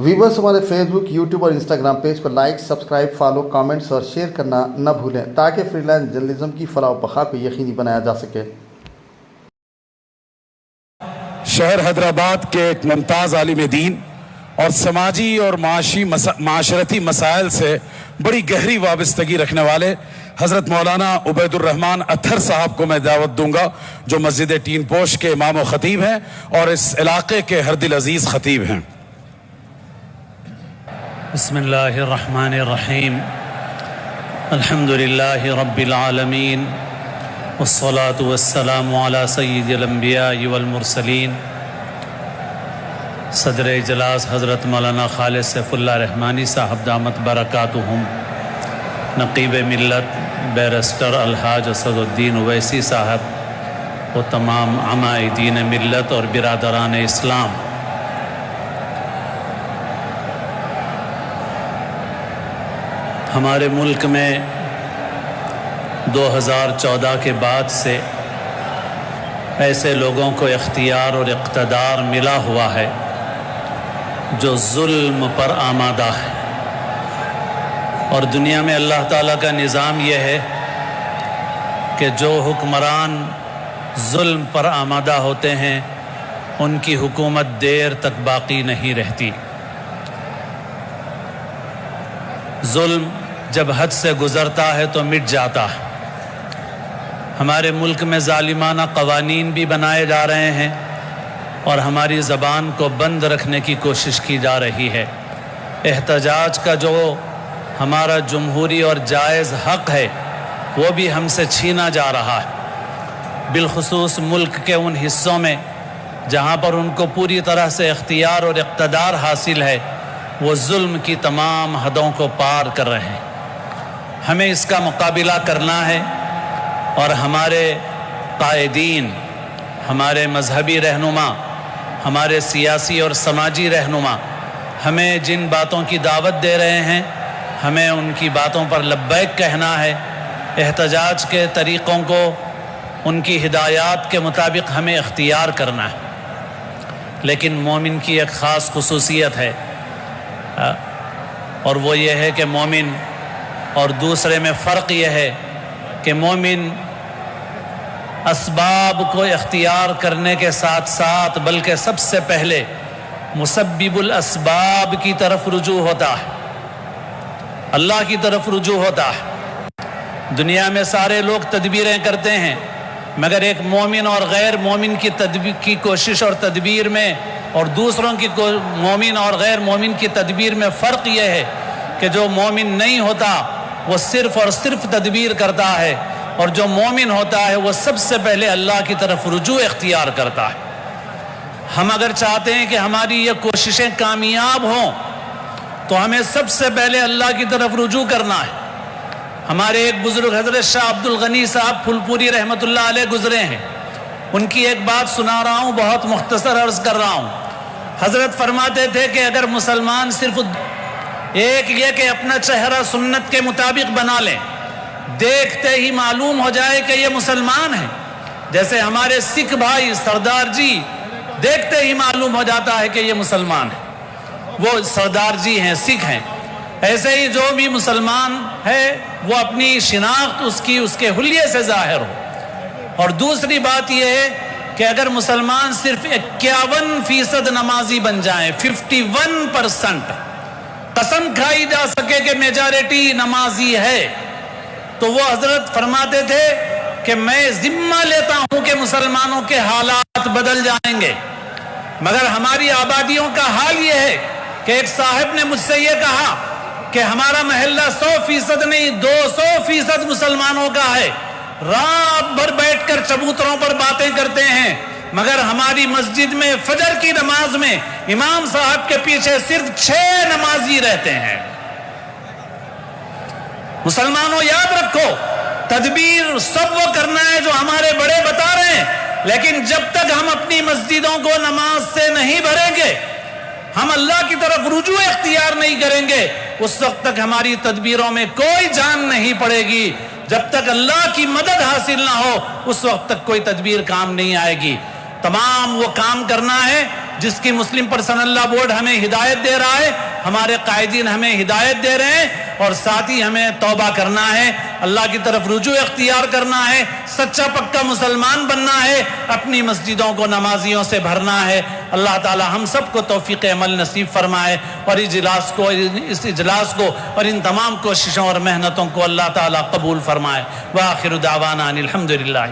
Viewers हमारे Facebook, YouTube और Instagram page पर लाइक, सब्सक्राइब, फॉलो, कमेंट्स और शेयर करना न भूलें ताकि फ्रीलांस जर्नलिज्म की फलाह व बखा को यकीनी बनाया जा सके। शहर हैदराबाद के एक मुमताज़ आलिम दीन और समाजी और माशरती मसाइल से बड़ी गहरी वाबस्तगी रखने वाले हज़रत मौलाना उबैदुर्रहमान अत्थर साहब को मैं दावत दूंगा, जो मस्जिद टीन पोश के इमाम व ख़तीब हैं और इस इलाके के हर दिल अजीज़ ख़तीब हैं। बिस्मिल्लाहिर्रहमानिर्रहीम, अल्हम्दुलिल्लाहि रब्बिल आलमीन, वस्सलातु वस्सलामु अला सय्यिदिल अंबिया'i वल मुरसलीन, सदर इजलास हज़रत मौलाना खालिद सैफुल्लाह रहमानी साहब दामत बरकातुहुम, नक़ीब मिल्लत बैरिस्टर अलहाज असदुद्दीन उवैसी साहब व तमाम अमाइदीन मिल्लत और बिरादरान इस्लाम, हमारे मुल्क में 2014 के बाद से ऐसे लोगों को इख्तियार और इक़्तिदार मिला हुआ है जो जुल्म पर आमादा है, और दुनिया में अल्लाह ताला का निज़ाम यह है कि जो हुक्मरान जुल्म पर आमादा होते हैं उनकी हुकूमत देर तक बाकी नहीं रहती। जुल्म जब हद से गुज़रता है तो मिट जाता है। हमारे मुल्क में ज़ालिमाना क़वानीन भी बनाए जा रहे हैं और हमारी ज़बान को बंद रखने की कोशिश की जा रही है। एहतजाज का जो हमारा जमहूरी और जायज़ हक़ है वो भी हमसे छीना जा रहा है, बिलखुसूस मुल्क के उन हिस्सों में जहाँ पर उनको पूरी तरह से इख्तियार और इक़्तिदार हासिल है, वो जुल्म की तमाम हदों को पार कर रहे हैं। हमें इसका मुकाबिला करना है और हमारे कायदीन, हमारे मजहबी रहनुमा, हमारे सियासी और समाजी रहनुमा हमें जिन बातों की दावत दे रहे हैं हमें उनकी बातों पर लब्बैक कहना है। एहतजाज के तरीक़ों को उनकी हिदायत के मुताबिक हमें इख्तियार करना है। लेकिन मोमिन की एक ख़ास खुसूसियत है और वो ये है कि मोमिन और दूसरे में फ़र्क यह है कि मोमिन असबाब को इख्तियार करने के साथ साथ बल्कि सबसे पहले मुसब्बिबुल असबाब की तरफ रुजू होता है, अल्लाह की तरफ रुजू होता है। दुनिया में सारे लोग तदबीरें करते हैं, मगर एक मोमिन और गैर मोमिन की कोशिश और तदबीर में और दूसरों की मोमिन और गैर मोमिन की तदबीर में फ़र्क यह है कि जो मोमिन नहीं होता वो सिर्फ़ और सिर्फ तदबीर करता है, और जो मोमिन होता है वो सबसे पहले अल्लाह की तरफ रुजू इख्तियार करता है। हम अगर चाहते हैं कि हमारी ये कोशिशें कामयाब हों तो हमें सबसे पहले अल्लाह की तरफ रुजू करना है। हमारे एक बुज़ुर्ग हज़रत शाह अब्दुल गनी साहब फुलपुरी रहमतुल्लाह अलैह गुज़रे हैं, उनकी एक बात सुना रहा हूँ, बहुत मुख्तसर अर्ज़ कर रहा हूँ। हज़रत फरमाते थे कि अगर मुसलमान सिर्फ एक ये कि अपना चेहरा सुन्नत के मुताबिक बना लें, देखते ही मालूम हो जाए कि ये मुसलमान है, जैसे हमारे सिख भाई सरदार जी देखते ही मालूम हो जाता है कि ये मुसलमान है, वो सरदार जी हैं, सिख हैं, ऐसे ही जो भी मुसलमान है वो अपनी शिनाख्त उसके हुलिये से जाहिर हो। और दूसरी बात यह है कि अगर मुसलमान सिर्फ 51% नमाजी बन जाएं, 51% कसम खाई जा सके कि मेजॉरिटी नमाजी है, तो वो हजरत फरमाते थे कि मैं जिम्मा लेता हूं कि मुसलमानों के हालात बदल जाएंगे। मगर हमारी आबादियों का हाल ये है कि एक साहब ने मुझसे ये कहा कि हमारा महल्ला 100% नहीं 200% मुसलमानों का है, रात भर बैठकर चबूतरों पर बातें करते हैं, मगर हमारी मस्जिद में फजर की नमाज में इमाम साहब के पीछे सिर्फ 6 नमाजी रहते हैं। मुसलमानों याद रखो, तदबीर सब वो करना है जो हमारे बड़े बता रहे हैं, लेकिन जब तक हम अपनी मस्जिदों को नमाज से नहीं भरेंगे, हम अल्लाह की तरफ रुजू इख्तियार नहीं करेंगे, उस वक्त तक हमारी तदबीरों में कोई जान नहीं पड़ेगी। जब तक अल्लाह की मदद हासिल ना हो उस वक्त तक कोई तदबीर काम नहीं आएगी। तमाम वो काम करना है جس کی مسلم پرسنل لا بورڈ ہمیں ہدایت دے رہا ہے، ہمارے قائدین ہمیں ہدایت دے رہے ہیں، اور ساتھ ہی ہمیں توبہ کرنا ہے، اللہ کی طرف رجوع اختیار کرنا ہے، سچا پکا مسلمان بننا ہے، اپنی مسجدوں کو نمازیوں سے بھرنا ہے۔ اللہ تعالی ہم سب کو توفیق عمل نصیب فرمائے، اور اس اجلاس کو اور ان تمام کوششوں اور محنتوں کو اللہ تعالی قبول فرمائے۔ وآخر دعوانا ان الحمدللہ۔